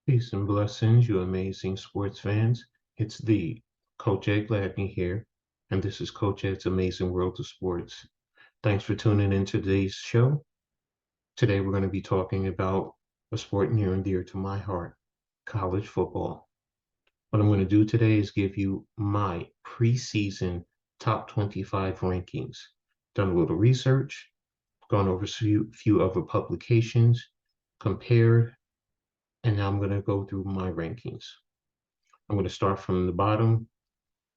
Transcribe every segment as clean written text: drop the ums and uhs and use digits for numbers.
Peace and blessings, you amazing sports fans. It's the Coach Ed Gladney here, and this is Coach Ed's Amazing World of Sports. Thanks for tuning in to today's show. Today we're going to be talking about a sport near and dear to my heart, college football. What I'm going to do today is give you my preseason top 25 rankings. Done a little research, gone over a few other publications, compared, and now I'm going to go through my rankings. I'm going to start from the bottom,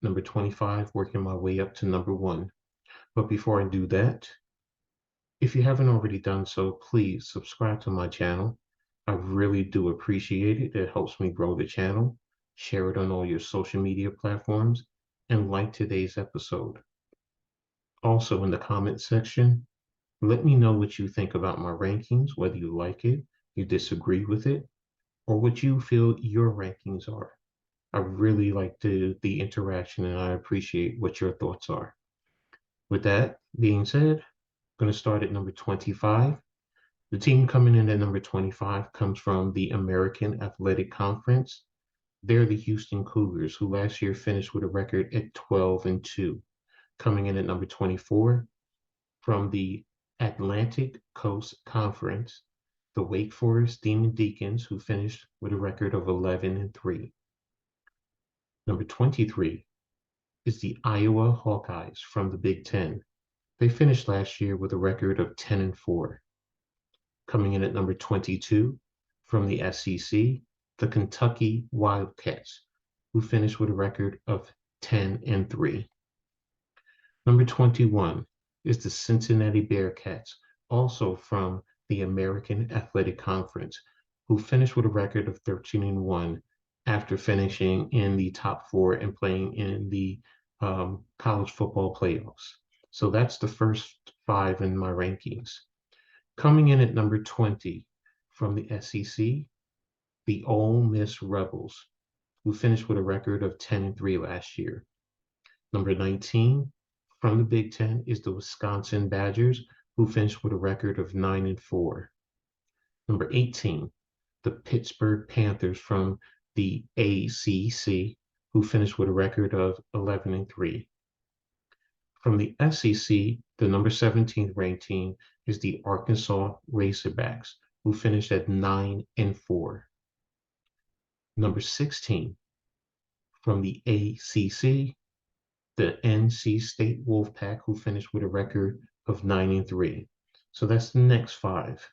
number 25, working my way up to number 1. But before I do that, if you haven't already done so, please subscribe to my channel. I really do appreciate it. It helps me grow the channel. Share it on all your social media platforms and like today's episode. Also, in the comment section, let me know what you think about my rankings, whether you like it, you disagree with it, or what you feel your rankings are. I really like the interaction, and I appreciate what your thoughts are. With that being said, I'm going to start at number 25. The team coming in at number 25 comes from the American Athletic Conference. They're the Houston Cougars, who last year finished with a record at 12-2. Coming in at number 24 from the Atlantic Coast Conference, the Wake Forest Demon Deacons, who finished with a record of 11-3. Number 23 is the Iowa Hawkeyes from the Big Ten. They finished last year with a record of 10-4. Coming in at number 22 from the SEC, the Kentucky Wildcats, who finished with a record of 10-3. Number 21 is the Cincinnati Bearcats, also from the American Athletic Conference, who finished with a record of 13-1 after finishing in the top 4 and playing in the college football playoffs. So that's the first 5 in my rankings. Coming in at number 20 from the SEC, the Ole Miss Rebels, who finished with a record of 10-3 last year. Number 19 from the Big Ten is the Wisconsin Badgers, who finished with a record of 9-4. Number 18, the Pittsburgh Panthers from the ACC, who finished with a record of 11-3. From the SEC, the number 17th ranked team is the Arkansas Razorbacks, who finished at 9-4. Number 16 from the ACC, the NC State Wolfpack, who finished with a record of 9-3. So that's the next 5.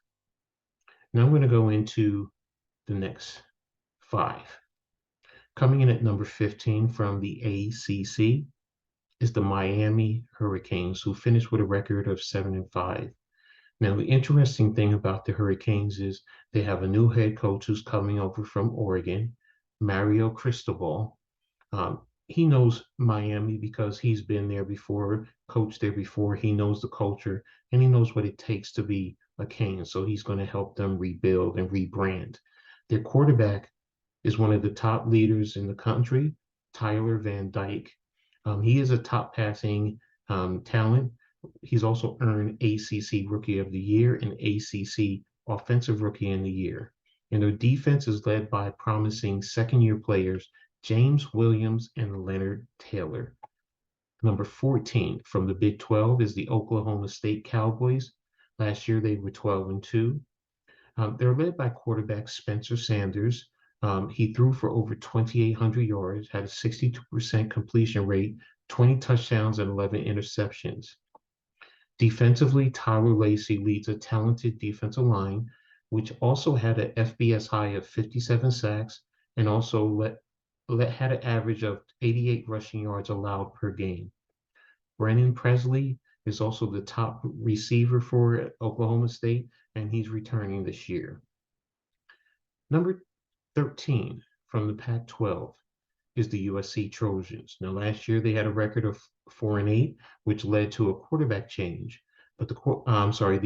Now I'm going to go into the next 5. Coming in at number 15 from the ACC is the Miami Hurricanes, who finished with a record of 7-5. Now, the interesting thing about the Hurricanes is they have a new head coach who's coming over from Oregon, Mario Cristobal. He knows Miami because he's been there before, coached there before. He knows the culture, and he knows what it takes to be a Cane. So he's going to help them rebuild and rebrand. Their quarterback is one of the top leaders in the country, Tyler Van Dyke. He is a top passing talent. He's also earned ACC Rookie of the Year and ACC Offensive Rookie of the Year. And their defense is led by promising second-year players James Williams and Leonard Taylor. Number 14 from the Big 12 is the Oklahoma State Cowboys. Last year they were 12-2. They're led by quarterback Spencer Sanders. He threw for over 2,800 yards, had a 62% completion rate, 20 touchdowns, and 11 interceptions. Defensively, Tyler Lacey leads a talented defensive line, which also had an FBS high of 57 sacks and also had an average of 88 rushing yards allowed per game. Brennan Presley is also the top receiver for Oklahoma State, and he's returning this year. Number 13 from the Pac-12 is the USC Trojans. Now, last year they had a record of 4-8, which led to a quarterback change, but the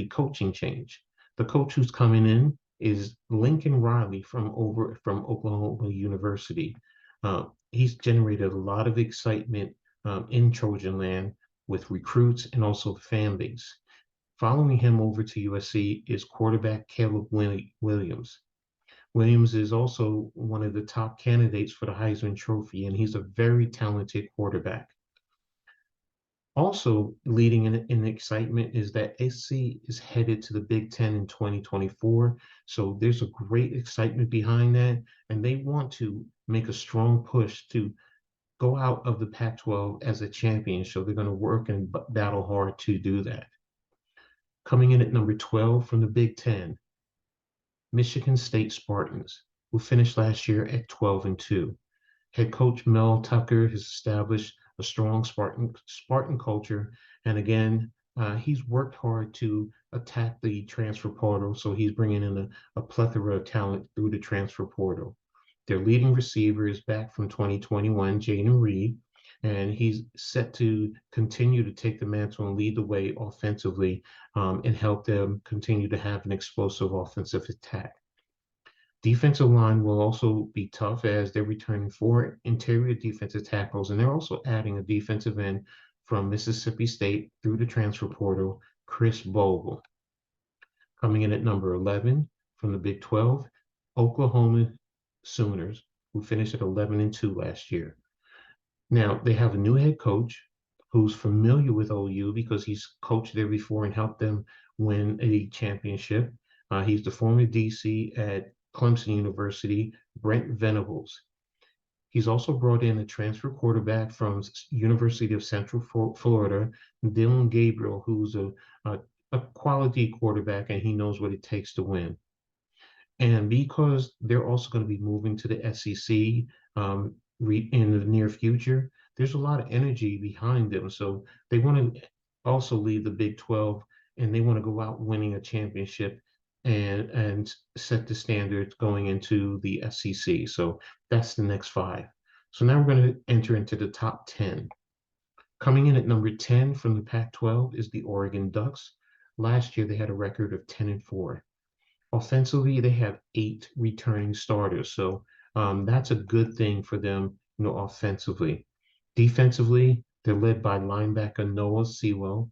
coaching change. The coach who's coming in is Lincoln Riley from Oklahoma University. He's generated a lot of excitement in Trojan land with recruits and also the fan base. Following him over to USC is quarterback Caleb Williams. Williams is also one of the top candidates for the Heisman Trophy, and he's a very talented quarterback. Also, leading in excitement is that SC is headed to the Big Ten in 2024. So there's a great excitement behind that, and they want to make a strong push to go out of the Pac-12 as a champion. So they're going to work and battle hard to do that. Coming in at number 12 from the Big Ten, Michigan State Spartans, who finished last year at 12-2. Head coach Mel Tucker has established a strong Spartan culture, and again, he's worked hard to attack the transfer portal. So he's bringing in a plethora of talent through the transfer portal. Their leading receiver is back from 2021, Jaden Reed, and he's set to continue to take the mantle and lead the way offensively, and help them continue to have an explosive offensive attack. Defensive line will also be tough as they're returning 4 interior defensive tackles, and they're also adding a defensive end from Mississippi State through the transfer portal, Chris Bogle. Coming in at number 11 from the Big 12, Oklahoma Sooners, who finished at 11-2 last year. Now, they have a new head coach who's familiar with OU because he's coached there before and helped them win a championship. He's the former DC at Clemson University, Brent Venables. He's also brought in a transfer quarterback from University of Central Florida, Dylan Gabriel, who's a quality quarterback, and he knows what it takes to win. And because they're also going to be moving to the SEC in the near future, there's a lot of energy behind them. So they want to also lead the Big 12, and they want to go out winning a championship and set the standards going into the SEC. So that's the next 5. So now we're going to enter into the top 10. Coming in at number 10 from the Pac-12 is the Oregon Ducks. Last year, they had a record of 10-4. Offensively, they have 8 returning starters. So that's a good thing for them, offensively. Defensively, they're led by linebacker Noah Sewell.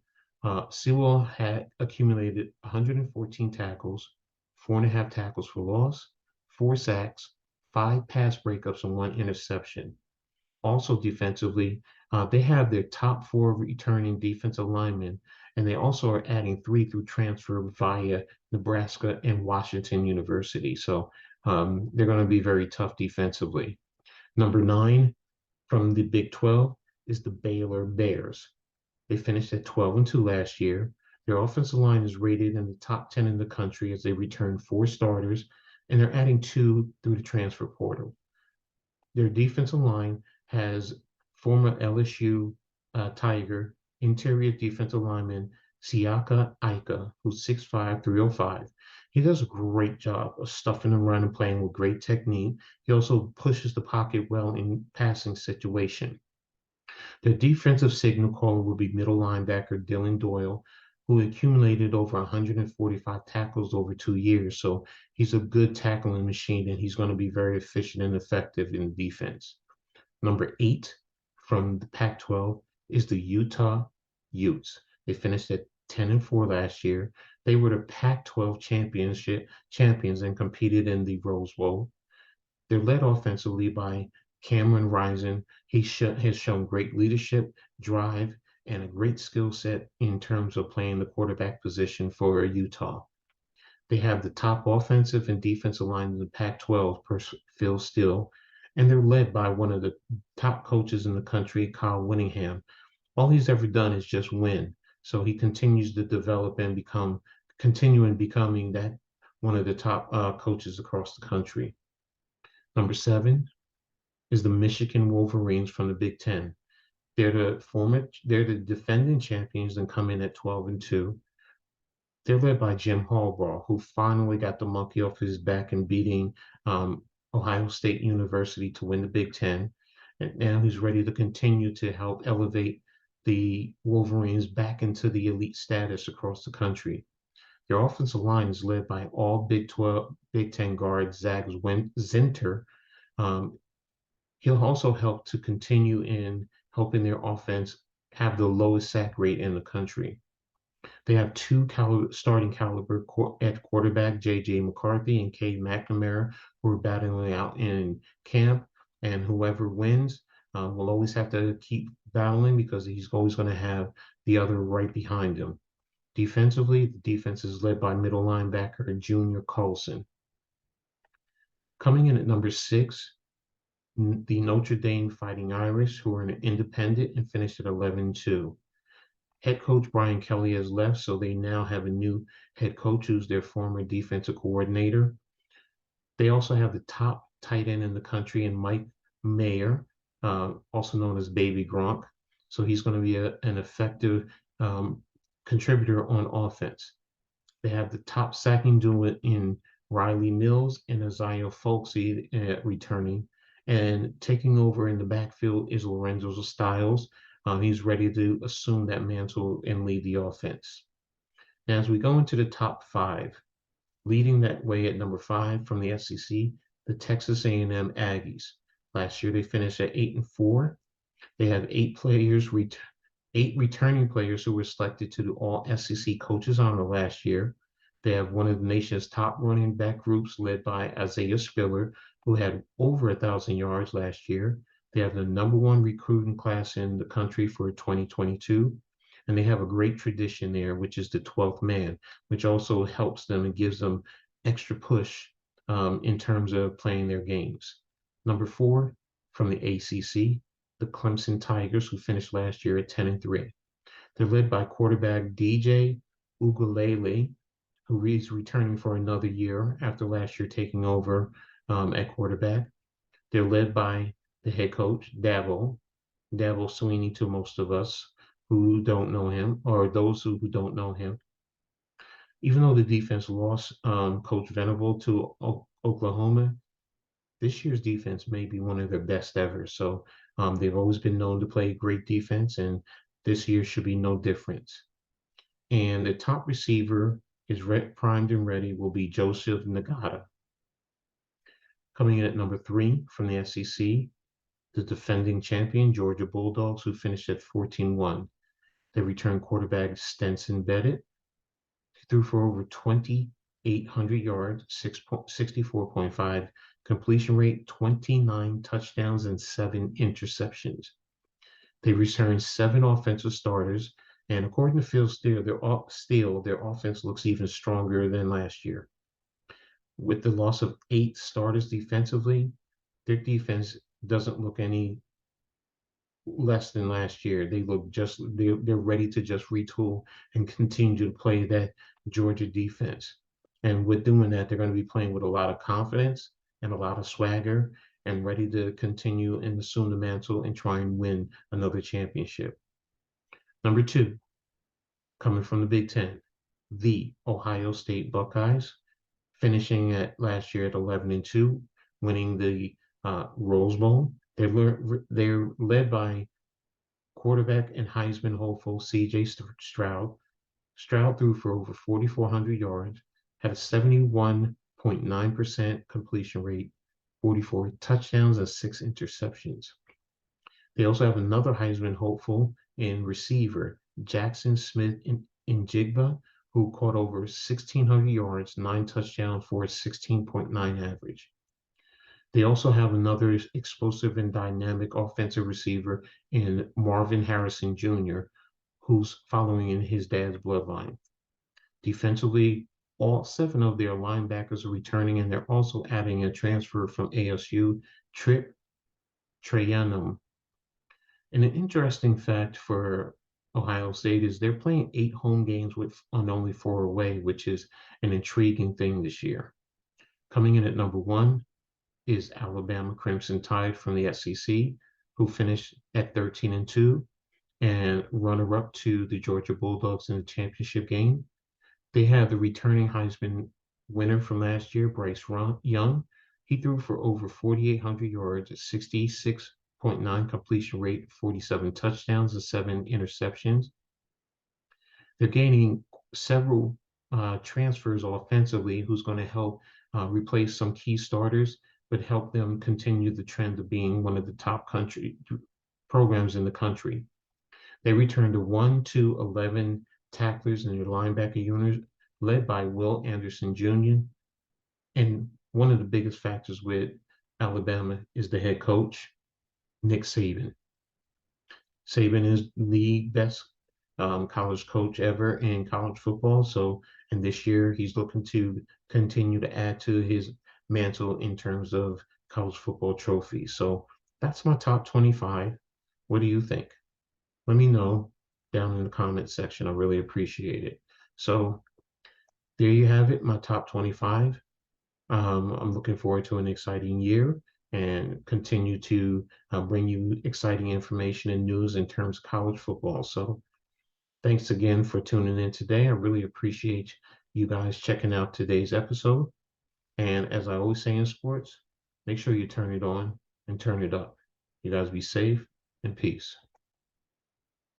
Sewell had accumulated 114 tackles, 4.5 tackles for loss, 4 sacks, 5 pass breakups, and 1 interception. Also defensively, they have their top 4 returning defensive linemen, and they also are adding 3 through transfer via Nebraska and Washington University. So they're going to be very tough defensively. Number 9 from the Big 12 is the Baylor Bears. They finished at 12-2 last year. Their offensive line is rated in the top 10 in the country as they return 4 starters, and they're adding 2 through the transfer portal. Their defensive line has former LSU Tiger interior defensive lineman Siaka Ika, who's 6'5", 305. He does a great job of stuffing the run and playing with great technique. He also pushes the pocket well in passing situation. The defensive signal caller will be middle linebacker Dylan Doyle, who accumulated over 145 tackles over 2 years. So he's a good tackling machine, and he's going to be very efficient and effective in defense. Number 8 from the Pac-12 is the Utah Utes. They finished at 10-4 last year. They were the Pac-12 champions and competed in the Rose Bowl. They're led offensively by Cameron Rising. He has shown great leadership, drive, and a great skill set in terms of playing the quarterback position for Utah. They have the top offensive and defensive line in the Pac-12 per Phil Steele, and they're led by one of the top coaches in the country, Kyle Whittingham. All he's ever done is just win. So he continues to develop and becoming that one of the top coaches across the country. Number 7 is the Michigan Wolverines from the Big Ten. They're the defending champions and come in at 12-2. They're led by Jim Harbaugh, who finally got the monkey off his back in beating Ohio State University to win the Big Ten. And now he's ready to continue to help elevate the Wolverines back into the elite status across the country. Their offensive line is led by all Big Ten guard Zach Zinter. He'll also help to continue in helping their offense have the lowest sack rate in the country. They have two starting caliber at quarterback, J.J. McCarthy and Cade McNamara, who are battling out in camp. And whoever wins will always have to keep battling because he's always going to have the other right behind him. Defensively, the defense is led by middle linebacker Junior Colson. Coming in at number 6, the Notre Dame Fighting Irish, who are an independent and finished at 11-2. Head coach Brian Kelly has left, so they now have a new head coach who's their former defensive coordinator. They also have the top tight end in the country in Mike Mayer, also known as Baby Gronk. So he's going to be an effective contributor on offense. They have the top sacking duo in Riley Mills and Isaiah Folksy returning. And taking over in the backfield is Lorenzo Styles. He's ready to assume that mantle and lead the offense. Now, as we go into the top 5, leading that way at number 5 from the SEC, the Texas A&M Aggies. Last year, they finished at 8-4. They have 8 returning players who were selected to the All-SEC Coaches Honor last year. They have one of the nation's top running back groups led by Isaiah Spiller, who had over 1,000 yards last year. They have the number 1 recruiting class in the country for 2022. And they have a great tradition there, which is the 12th man, which also helps them and gives them extra push in terms of playing their games. Number 4, from the ACC, the Clemson Tigers, who finished last year at 10-3. They're led by quarterback DJ Uiagalelei, who is returning for another year after last year taking over at quarterback. They're led by the head coach, Dabo Swinney to most of us who don't know him, or those who don't know him. Even though the defense lost Coach Venable to Oklahoma, this year's defense may be one of their best ever. So they've always been known to play great defense, and this year should be no different. And the top receiver is primed and ready will be Joseph Nagata. Coming in at number 3 from the SEC, the defending champion, Georgia Bulldogs, who finished at 14-1. They returned quarterback Stenson Bennett. He threw for over 2,800 yards, 64.5 completion rate, 29 touchdowns, and 7 interceptions. They returned 7 offensive starters, and according to Phil Steele, their offense looks even stronger than last year. With the loss of 8 starters defensively, their defense doesn't look any less than last year. They look they're ready to just retool and continue to play that Georgia defense. And with doing that, they're going to be playing with a lot of confidence and a lot of swagger and ready to continue and assume the mantle and try and win another championship. Number 2, coming from the Big Ten, the Ohio State Buckeyes, finishing at last year at 11-2, winning the Rose Bowl. They're led by quarterback and Heisman hopeful C.J. Stroud. Stroud threw for over 4,400 yards, had a 71.9% completion rate, 44 touchdowns, and 6 interceptions. They also have another Heisman hopeful in receiver, Jackson Smith-Njigba, who caught over 1,600 yards, 9 touchdowns for a 16.9 average. They also have another explosive and dynamic offensive receiver in Marvin Harrison Jr., who's following in his dad's bloodline. Defensively, all 7 of their linebackers are returning, and they're also adding a transfer from ASU, Trip Trayanum. And an interesting fact for Ohio State is they're playing 8 home games on only 4 away, which is an intriguing thing this year. Coming in at number 1 is Alabama Crimson Tide from the SEC, who finished at 13-2 and runner-up to the Georgia Bulldogs in the championship game. They have the returning Heisman winner from last year, Bryce Young. He threw for over 4,800 yards, a 66.9 completion rate, 47 touchdowns, and 7 interceptions. They're gaining several transfers offensively who's going to help replace some key starters, but help them continue the trend of being one of the top country programs in the country. They returned a 1-11 tacklers in their linebacker unit, led by Will Anderson Jr. And one of the biggest factors with Alabama is the head coach, Nick Saban. Saban is the best college coach ever in college football. So, and this year he's looking to continue to add to his mantle in terms of college football trophies. So that's my top 25. What do you think? Let me know down in the comments section. I really appreciate it. So there you have it, my top 25. I'm looking forward to an exciting year and continue to bring you exciting information and news in terms of college football. So thanks again for tuning in today. I really appreciate you guys checking out today's episode. And as I always say in sports, make sure you turn it on and turn it up. You guys be safe and peace.